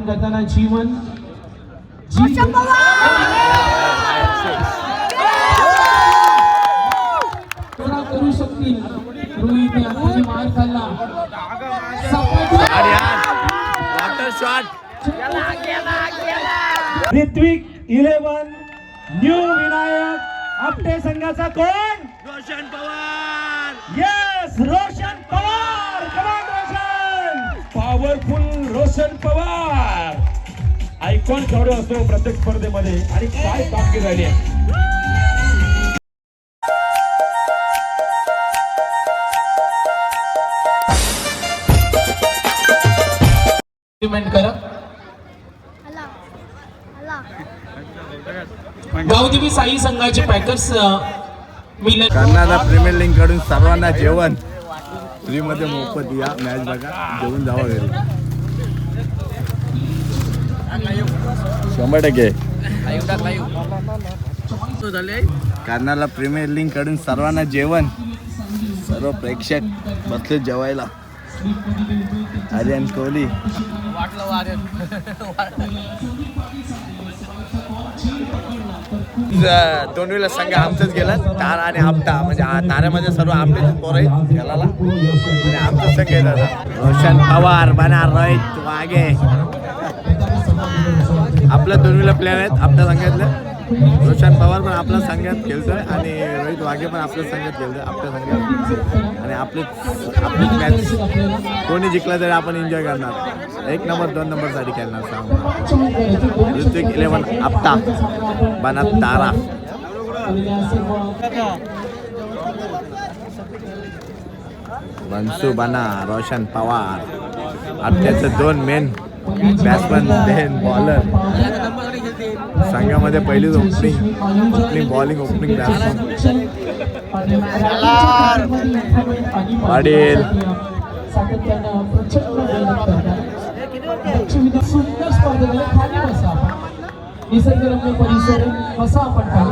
Batting करताना जीवन करू शकतील. रोहित याने मार खाल्ला. ऋत्विक 11 न्यू विनायक आपटे संघाचा कोण? रोशन पवार. यस रोशन पवार. कमाल रोशन. पॉवरफुल रोशन पवार आयकॉन खेळाडू असतो प्रत्येक स्पर्धेमध्ये आणि काय कामगिरी राहिली आहे. करा गावदेवी साई संघाचे पॅकर्स कर्नाटक प्रीमियर लीग कडून सर्वांना जेवण फ्री मध्ये मोफत या मॅच बघा जेवून जावा घरी 100%. कर्नाटक प्रीमियर लीग कडून सर्वांना जेवण सर्व प्रेक्षक बसले जेवायला. आर्यन कोहली दोन्हीला संघ आमचंच गेला. तारा आणि आपटा म्हणजे ताऱ्यामध्ये सर्व आपटेच पोर आहेत खेळायला आणि आमचं संघ आहे दादा. रोशन पवार बना रोहित वाघे आपल्या दोन्हीला प्लेअर आहेत आपल्या संघातले. रोशन पवार पण आपल्या संघात खेळतोय आणि रोहित वाघे पण आपल्या संघात खेळतोय आपल्या संघात. आणि आपली मॅच कोणी जिंकला तरी आपण एन्जॉय करणार. 1 नंबर 2 नंबर साठी खेळणार. ऋत्विक 11 आपटा बना तारा. बनसू बना रोशन पवार आपल्याचं 2 मेन बॅट्समन मेन बॉलर संघामध्ये पहिलीच opening bowling opening batsman Patil. सुंदर स्पर्धेमध्ये खाली बसा आपण. निसर्गरम्य परिसर कसा आपण पाहू.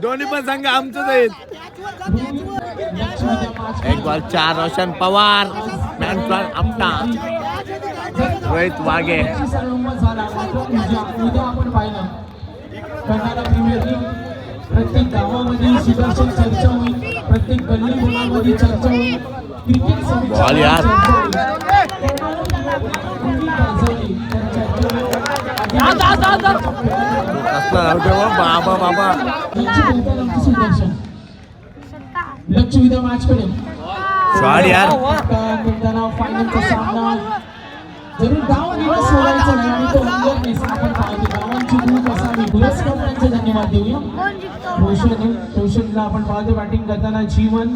दोन्ही पण संघ आमचंच आहेत. 1 ball 4 Roshan Pawar man plan Apta Rohit Wahge. उद्या आपण पाहिलं कर्नाटक प्रीमियर लीग प्रत्येक गावामध्ये सुदर्शन चर्चा होईल. प्रत्येक गल्ली बोलामध्ये चर्चा होईल. क्रिकेट बॉल यार बाबा बाबा लक्ष विद्या मॅच कडे शॉट यार. फायनलचा सामना जरूर गाव दिवस सोडायचा नाही आणि तो रंगत नाही. आपण पाहतो गावांची भूक असावी. पुरस्कारांचे धन्यवाद देऊया. रोशनला आपण पाहतो बॅटिंग करताना जीवन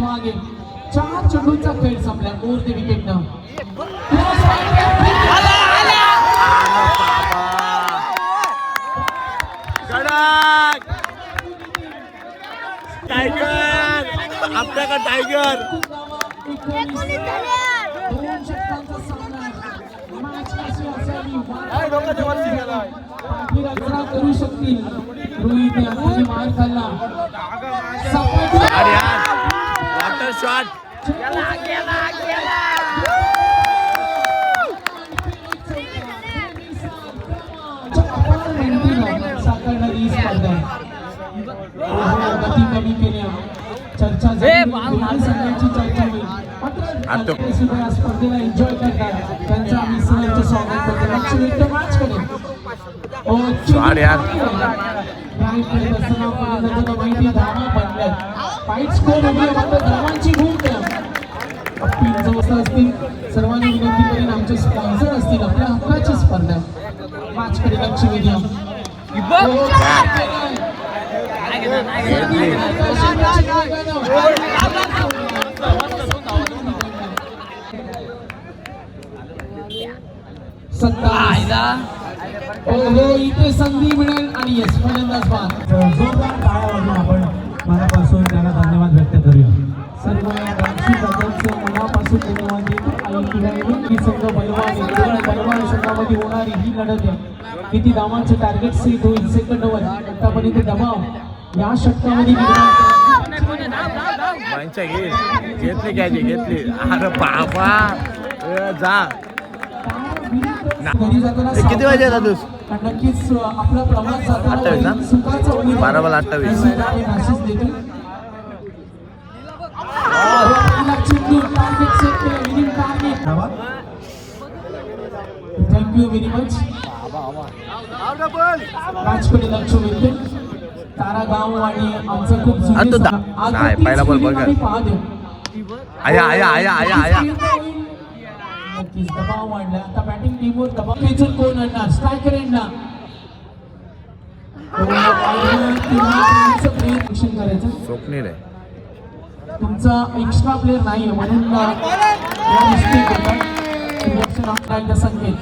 मागे 4 चेंडूंचा खेळ संपला. 4 ते विकेटनं टायगर आपल्याकडे टायगर. करू शकतील. रोहित याने मार खाल्ला. वॉटर शॉट साकारणारी स्पर्धा गती कमी केल्या. चर्चा संघाची चर्चा होईल. सुद्धा स्पर्धेला एन्जॉय करतात. त्यांचं आम्ही सहर्ष स्वागत करतो. लक्ष वेधतो मॅच कडे. माहिती धावा बनल्यात. फाईट स्कोर होती मात्र धावांची भूक असतील. सर्वांनी विनंती करेन आमचे स्पॉन्सर असतील आपल्या हक्काची स्पर्धा मॅच कडे लक्ष वेधूया. इथे संधी मिळेल आणि यश फलंदाज जोरदार टाळ्या वाजवून आपण मनापासून त्यांना धन्यवाद व्यक्त करूया. दादांचं मनापासून धन्यवाद देतो. आणि की संघ बलवान संघामध्ये होणारी ही लढत आहे. किती धावांचे टार्गेट सेट होईल सेकंडवर आतापर्यंत दबाव या षटकामध्ये घेतली घेतली. अरे बाबा जा किती वाजे जातो? नक्कीच आपला प्रवास 28 ना? 12:28. Thank you very much. राजकडे लक्ष वेधून तारा गाव आणि आमचं खूप नाही, पहिला बॉल बघा. आया नक्कीच दबाव वाढला. आता बॅटिंग टीमवर दबाव खेचून कोण आणणार? स्ट्रायकर येणार. करायचं स्वप्नील आहे. तुमचा एक्स्ट्रा प्लेअर नाही आहे म्हणून संकेत.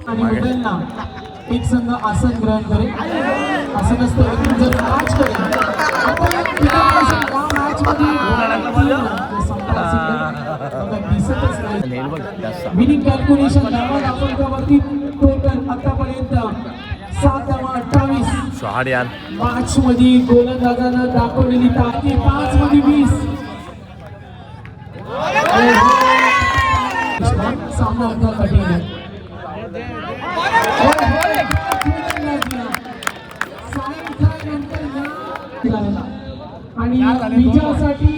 आणि मोबाईलला एक संघ आसन ग्रहण करेल. असं नसतं जर मॅच करेल विनिंग कॅल्क्युलेशन धावा दाखवण्यावरती टोटल आतापर्यंत 7 धावा 28. मॅच मध्ये गोलंदाजानं दाखवलेली ताकद 5 मध्ये 20. सामना होता कठीण आहे. आणि विजयासाठी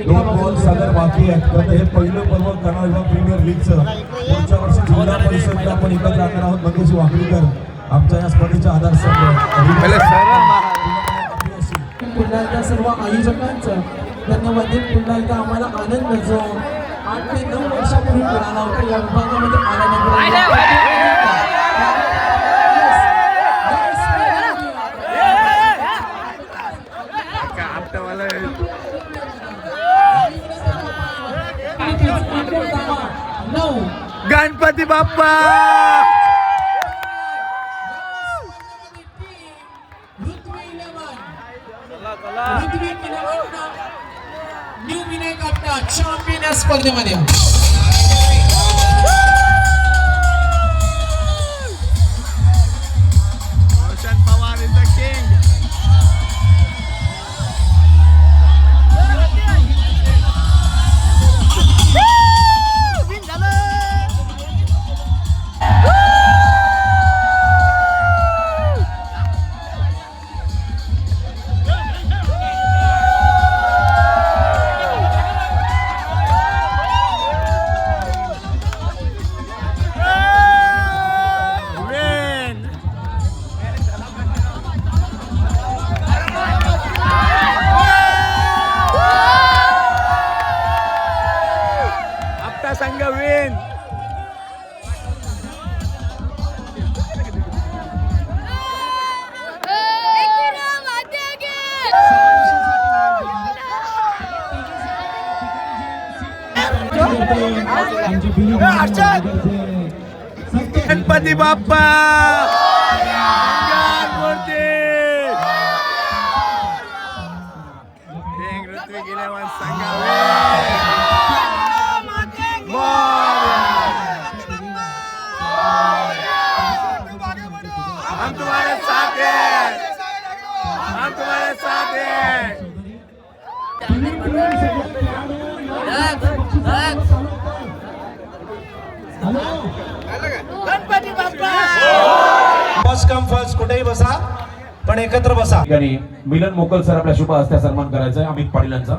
दोन बॉल सादर बाकी आहेत. हे पहिलं पर्व करणार विभाग प्रीमियर लीगचं. पुढच्या वर्षी जिल्हा परिषद आपण एकत्र आणणार आहोत. मंगेश वाकलीकर आमच्या या स्पर्धेच्या आधारस्तंभ. पुन्हा एकदा सर्व आयोजकांचं धन्यवाद देत पुन्हा एकदा आम्हाला आनंद जो 8 ते 9 वर्षापूर्वी मिळाला होता या विभागामध्ये गणपती बाप्पा न्यू विनय कापटा चॅम्पियन या स्पर्धेमध्ये. Roshan Pawar is the king. संघ विन. गणपती बाप्पा ऋत्विक 11 संघ हम तुम्हारे साथ हैं, हम तुम्हारे साथ हैं. Ganpati Bappa. First come first कुठेही बसा पण एकत्र बसा. मिलन मोकल सर आपल्या शुभ हस्ते सन्मान करायचा आहे अमित पाटील यांचा.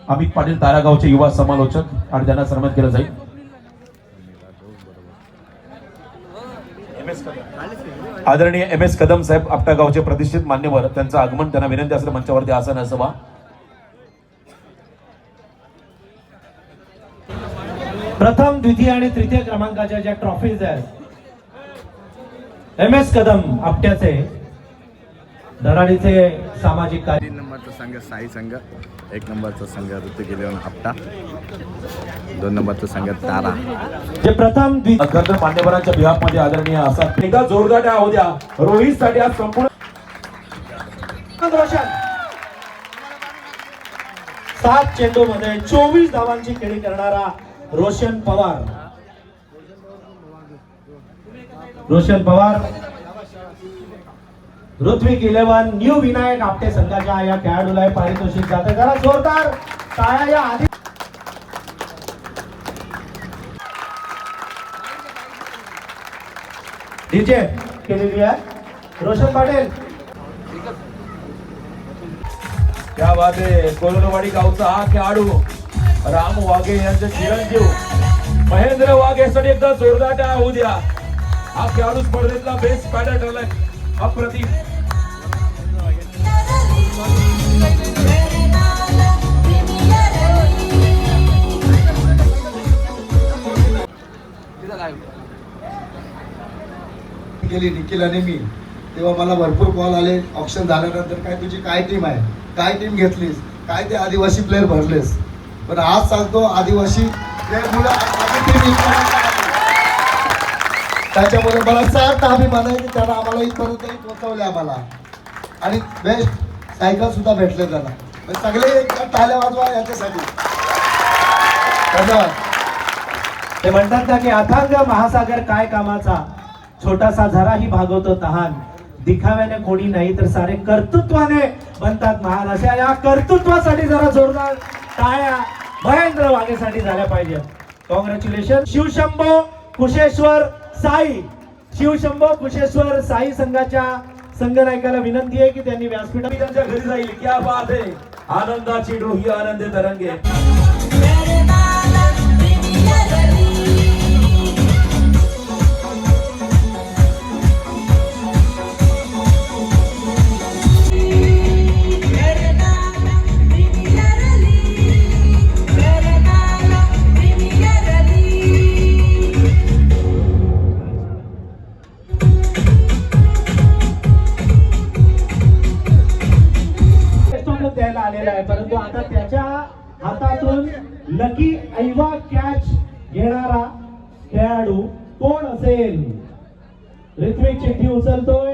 अमित पाटील तारागावचे युवा समालोचक आणि त्यांना सन्मानित केलं जाईल. आदरणीय MS कदम साहेब आपल्या गावचे प्रतिष्ठित मान्यवर त्यांचं आगमन त्यांना विनंती असेल मंचावरती आसन असावा. प्रथम द्वितीय आणि तृतीय क्रमांकाच्या ज्या ट्रॉफीज आहेत MS कदम आपट्याचे धडाडीचे सामाजिक कार्य. 3 नंबरचा संघ साई संघ, 1 नंबरचा संघ ऋतिक इलेव्हन आपटा, 2 नंबरचा संघ तारा. जे प्रथम खरं तर मान्यवरांच्या बिहाफमध्ये आदरणीय असा एकदा जोरदार टाळ्या होऊ द्या रोहितसाठी आज संपूर्ण रोशन 7 चेंडू मध्ये 24 धावांची खेळी करणारा रोशन पवार. रोशन पवार ऋत्विक 11 न्यू विनायक आपटे संघाच्या या खेळाडूला हे पारितोषिक जाते. जरा जोरदार टाळ्या या आधी. डीजे केलेली आहे रोशन पाटील. त्या वादे कोरोनावाडी गावचा हा खेळाडू राम वाघे यांचे चिरंजीव महेंद्र वाघ यासाठी एकदा जोरदार टाळ्या होऊ द्या. हा खेळाडू स्पर्धेतला बेस्ट बॅटर ठरलाय. अप्रतिम गेली निखिल आणि मी, तेव्हा मला भरपूर कॉल आले. ऑप्शन झाल्यानंतर काय तुझी काय टीम आहे, काय टीम घेतलीस, काय ते आदिवासी प्लेअर भरलेस. पण आज सांगतो आदिवासी प्लेअरमुळे त्याच्यामुळे मला सार्थ अभिमान आहे की त्याला आम्हाला इथपर्यंत पोहोचवले आम्हाला. आणि बेस्ट सायकल सुद्धा भेटले त्याला. सगळे टाळ्या वाजवा याच्यासाठी. धन्यवाद. ते म्हणतात ना की अथांग महासागर काय कामाचा, छोटासा झराही भागवतो तहान. दिखाव्याने कोणी नाही तर सारे कर्तृत्वाने बनतात महान. अशा या कर्तृत्वासाठी जरा जोरदार टाळ्या महेंद्र वाघेसाठी झाल्या पाहिजे. कॉंग्रॅच्युलेशन. शिवशंभो कुशेश्वर साई, शिवशंभो कुशेश्वर साई संघाच्या संघनायकाला विनंती आहे की त्यांनी व्यासपीठ त्यांच्या घरी जाईल. क्या बात आहे. आनंदाची डोही आनंदे तरंगे. द्यायला आलेला आहे, परंतु आता त्याच्या हातातून लकी ऐवा कॅच घेणारा खेळाडू कोण असेल. ऋत्विक चिठ्ठी उचलतोय.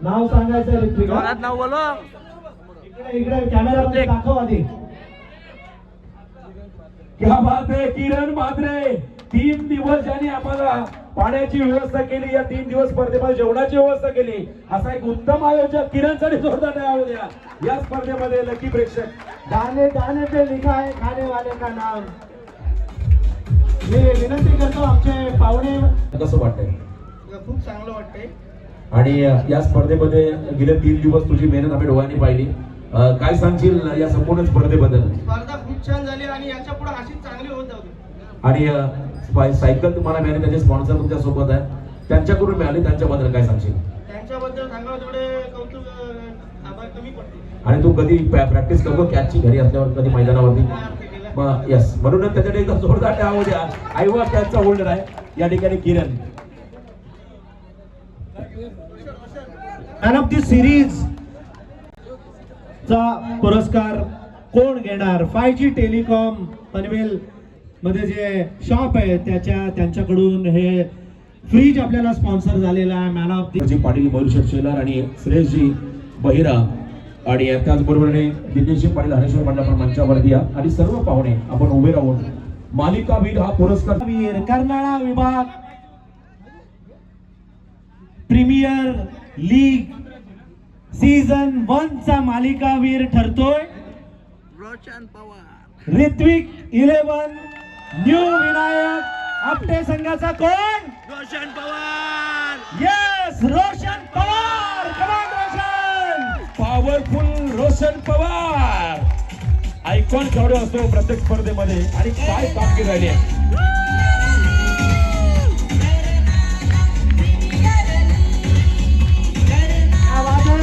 नाव सांगायचं ऋत्विक. नाव बोलो. इकडे इकडे कॅमेरामध्ये दाखव आधी. क्या बात आहे. किरण म्हात्रे 3 दिवस ज्यांनी आम्हाला पाण्याची व्यवस्था केली, या 3 दिवस स्पर्धेमध्ये जेवणाची व्यवस्था केली, असा एक उत्तम आयोजक किरणसाठी जोरदार टाळ्या होऊ द्या. या स्पर्धेमध्ये लकी प्रेक्षक दाने दाने पे लिखा है खाने वाले का नाम. मी विनंती करतो आमचे पाहुणे. कसं वाटतंय? खूप चांगलं वाटतंय. आणि या स्पर्धेमध्ये गेले 3 दिवस तुझी मेहनत आम्ही डोळ्यांनी पाहिली. काय सांगशील या संपूर्ण स्पर्धेबद्दल? स्पर्धा खूप छान झाली आणि याच्या पुढे अशीच चांगली होत जाऊ. आणि सायकल तुम्हाला मिळाली, त्याचे स्पॉन्सर तुमच्या सोबत आहे, त्यांच्याकडून मिळाली, त्यांच्याबद्दल काय सांगशील? त्यांच्याबद्दल सांगावं तेवढे कौतुक आभार कमी पडते. आणि तू कधी प्रॅक्टिस करतो कॅचची घरी असल्यावर, कधी मैदानावरती? यस, म्हणूनच त्याच्याकडे एकदा जोरदार टाळ्या होऊ द्या. आयवा कॅचचा होल्डर आहे या ठिकाणी किरण. मॅन ऑफ द सिरीज चा पुरस्कार कोण घेणार? 5G टेलिकॉम पनवेल मध्ये जे शॉप आहे त्यांच्याकडून हे फ्रीज आपल्याला स्पॉन्सर झालेला आहे. मॅन ऑफ द पाटील, मयुरशेठ शेलार आणि श्रेयसजी बहिरा आणि त्याचबरोबरीने दिनेशजी पाटील, हरेश्वर पाटील आपण मंचावरती या. आणि सर्व पाहुणे आपण उभे राहून मालिकावीर हा पुरस्कार. वीर कर्नाळा विभाग प्रीमियर लीग सीझन 1 चा मालिकावीर ठरतोय रोशन पवार. ऋत्विक 11 न्यू विनायक आपटे संघाचा कोण? रोशन पवार. यस, रोशन पवार. कमान रोशन. पॉवरफुल रोशन पवार आयकॉन खेळाडू असतो प्रत्येक स्पर्धेमध्ये. आणि काय कामगिरी राहिली आहे.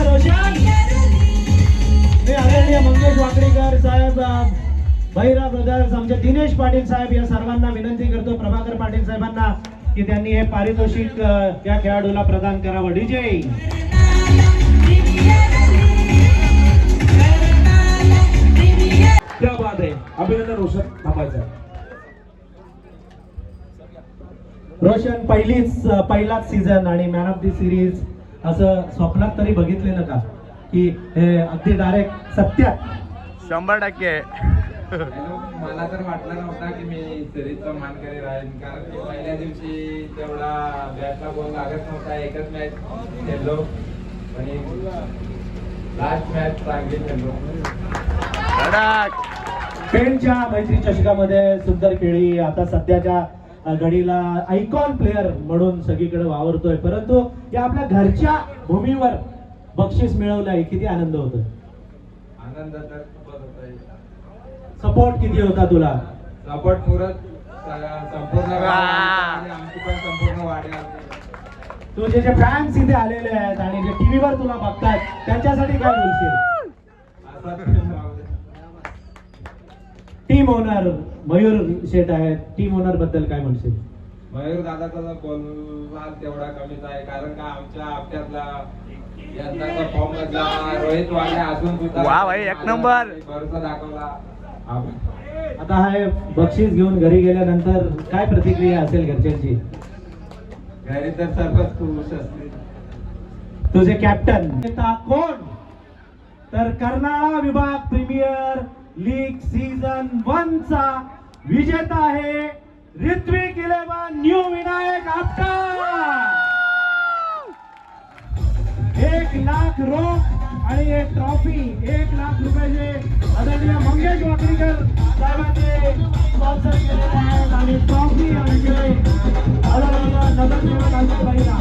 रोशन. मी आदरणीय मंगेश वाकडेकर साहेब, भैरा ब्रदर्स, आमचे दिनेश पाटील साहेब या सर्वांना विनंती करतो, प्रभाकर पाटील साहेबांना, की त्यांनी हे पारितोषिक या खेळाडूला प्रदान करावं. डीजे क्या बात आहे, अभिनंदन रोशन. थांबायचं. रोशन पहिलाच सीझन आणि मॅन ऑफ द सिरीज असं स्वप्नात तरी बघितले ना का की हे अगदी डायरेक्ट सत्यात 100%. मला तर वाटलं नव्हता की मी सिरीजचा मानकरी राहीन, कारण की पहिल्या दिवशी तेवढा बॅटला बॉल लागत नव्हता. एकच मॅच खेळलो आणि लास्ट मॅच चांगली खेळलो. पेणच्या मैत्री चषकामध्ये सुंदर खेळी आता सध्याच्या घडीला आयकॉन प्लेअर म्हणून सगळीकडे वावरतोय, परंतु या आपल्या घरच्या भूमीवर बक्षीस मिळवलंय, किती आनंद होतो. आनंद तर खूपच होतोय. सपोर्ट किती होता तुला. सपोर्ट संपूर्ण गावाला, आमची पण संपूर्ण वाढ. तुझे जे फॅन्स इथे आलेले आहेत आणि जे टीव्हीवर तुला बघतात त्यांच्यासाठी काय बोलशील. टीम ओनर मयूर शेठ आहेत, टीम ओनर बद्दल काय म्हणशील. मयूर दादाचा बोलणार तेवढा कमीच आहे, कारण का आमच्या हप्त्यातला यंदाचा फॉर्म मधला रोहित वाले अजून सुद्धा वा भाई, एक नंबर. भरोसा दाखवला. आता हे बक्षीस घेऊन घरी गेल्यानंतर काय प्रतिक्रिया असेल घरच्यांची. घरी तर सर्वच खुश असतील. तुझे कॅप्टन कोण तर कर्नाळा विभाग प्रीमियर लीग सीझन 1 चा विजेता आहे ऋत्विक 11 न्यू विनायक आपटा. 1 लाख रोख आणि एक ट्रॉफी, 1 लाख रुपयाचे आदरणीय मंगेश वाकरीकर साहेबांचे स्पॉन्सर केलेले आहेत आणि ट्रॉफी म्हणजे आदरणीय नगरसेवक आमच्याबाईला.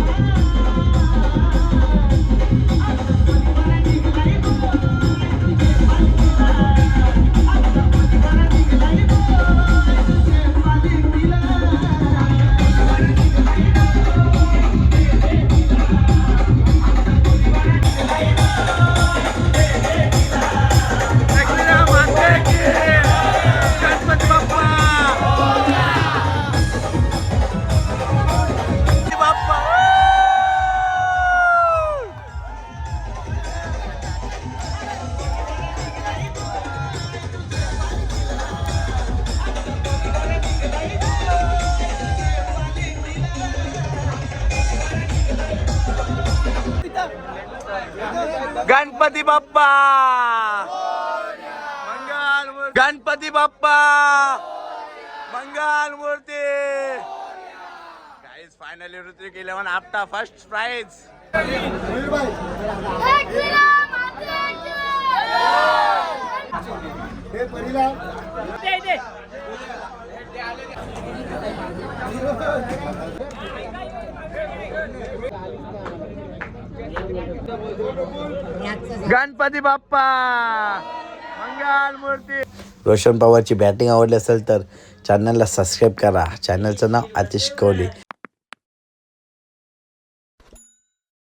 गणपती बाप्पा मंगल मूर्ती. गणपती बाप्पा मंगल मूर्ती. गाइस, फायनली ऋत्विक 11 आपटा फर्स्ट प्राइज. गणपती बाप्पा मंगल मूर्ती. रोशन पवारची बॅटिंग आवडली असेल तर चॅनलला सबस्क्राईब करा. चॅनलचं नाव आतिश कोहली.